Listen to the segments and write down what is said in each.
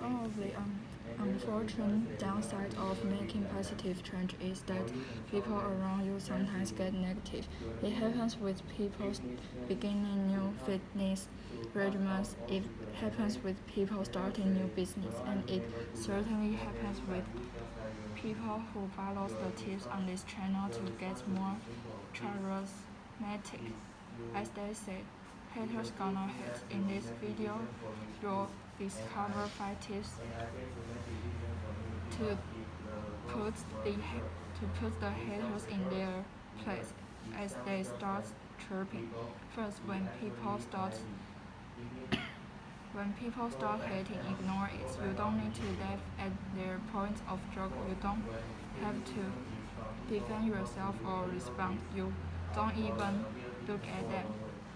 One of the unfortunate downsides of making positive change is that people around you sometimes get negative. It happens with people beginning new fitness regimens, it happens with people starting new business, and it certainly happens with people who follow the tips on this channel to get more charismatic. As they said, haters gonna hate. In this video, you'll discover 5 tips to put the haters in their place as they start chirping. First, when people start hating, ignore it. You don't need to laugh at their points of joke. You don't have to defend yourself or respond. You don't even look at them.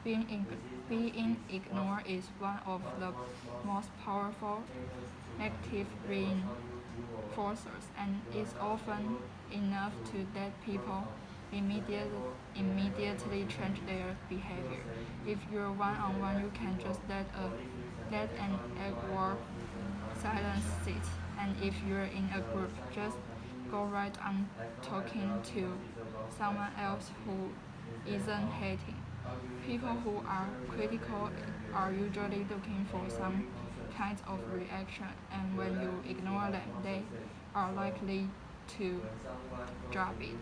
Being ignored is one of the most powerful negative reinforcers, and is often enough to let people immediately change their behavior. If you're one-on-one, you can just let an awkward silence sit, and if you're in a group, just go right on talking to someone else who isn't hating. People who are critical are usually looking for some kind of reaction, and when you ignore them, they are likely to drop it.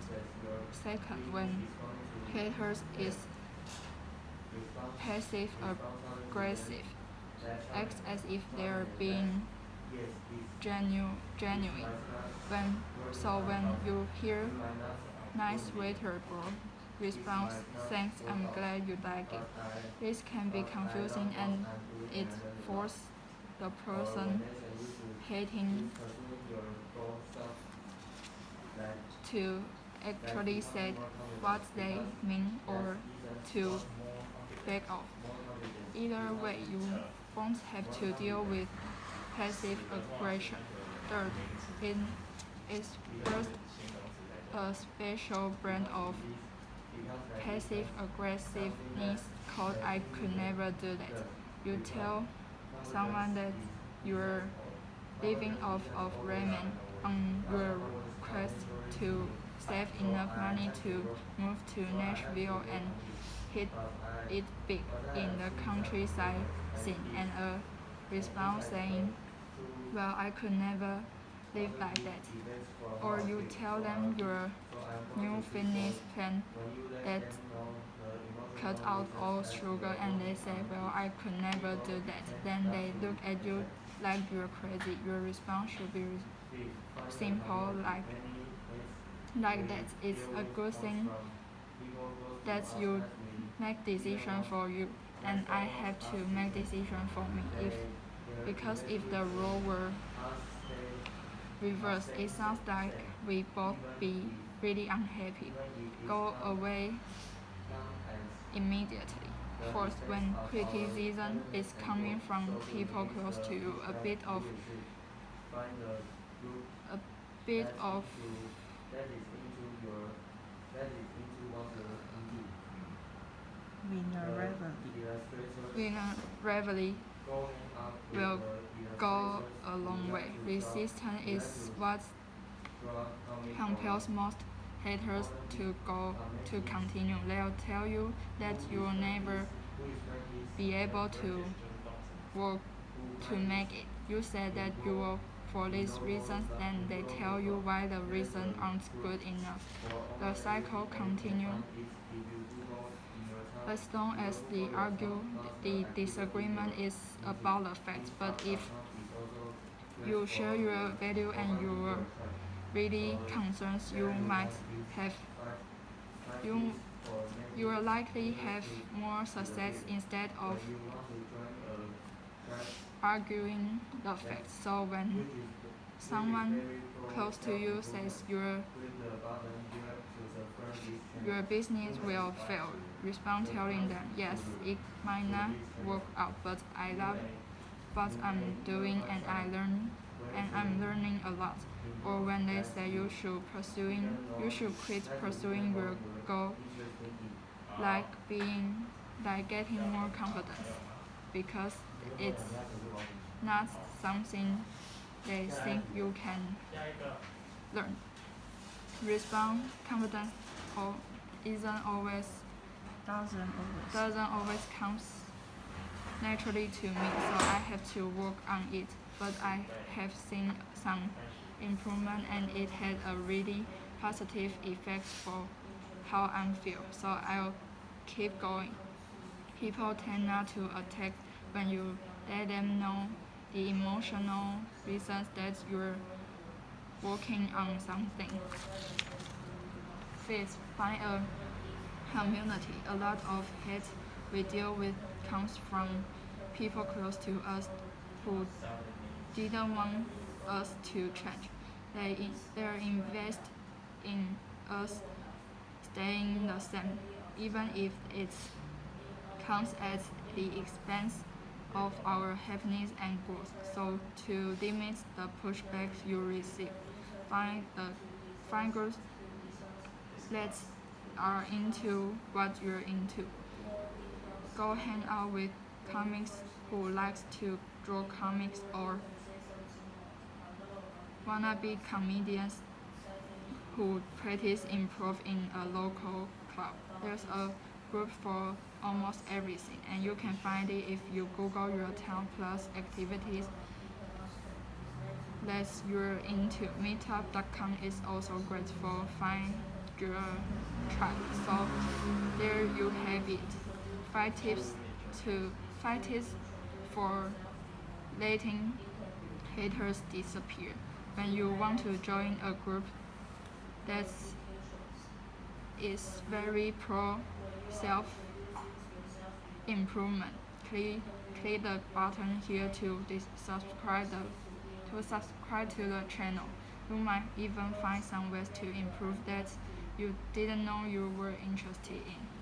Second, when haters is passive aggressive, act as if they're being genuine. When you hear nice waiter bro response, thanks, I'm glad you like it. This can be confusing, and it forces the person hating to actually say what they mean or to back off. Either way, you won't have to deal with passive aggression. Third, it's first a special brand of passive aggressiveness called I could never do that. You tell someone that you're living off of ramen on your quest to save enough money to move to Nashville and hit it big in the countryside scene, and a response saying, well, I could never live like that. Or you tell them your new fitness plan that cut out all sugar, and they say, well, I could never do that. Then they look at you like you're crazy. Your response should be simple, like that. It's a good thing that you make decision for you, and I have to make decision for me. Because if the role were reversed, it sounds like we both be really unhappy. Go away immediately. Fourth, when criticism is coming from people close to you, a bit of rivalry will go a long way. Resistance is what compels most haters to continue. They'll tell you that you will never be able to work to make it. You say that you will for these reasons, then they tell you why the reasons aren't good enough. The cycle continues as long as the disagreement is about the facts. But if you share your value and your really concerns, you will likely have more success instead of arguing the facts. So when someone close to you says your business will fail, respond telling them, yes, it might not work out, but I love what I'm doing and I'm learning a lot. Or when they say you should quit pursuing your goal, like getting more confidence, because it's not something they think you can learn. Response confidence doesn't always comes naturally to me, so I have to work on it. But I have seen some improvement, and it had a really positive effect for how I feel. So I'll keep going. People tend not to attack when you let them know the emotional reasons that you're working on something. Fifth, find a community. A lot of hate we deal with comes from people close to us who didn't want us to change. They invest in us staying the same, even if it comes at the expense of our happiness and growth. So to limit the pushback you receive, find groups that are into what you're into. Go hang out with comics who likes to draw comics or wannabe comedians who practice improv in a local club. There's a group for almost everything, and you can find it if you Google your town plus activities that you're into. Meetup.com is also great for find your tribe. So there you have it. 5 tips for letting haters disappear. When you want to join a group that is very pro self improvement, click the button here to subscribe to the channel. You might even find some ways to improve that you didn't know you were interested in.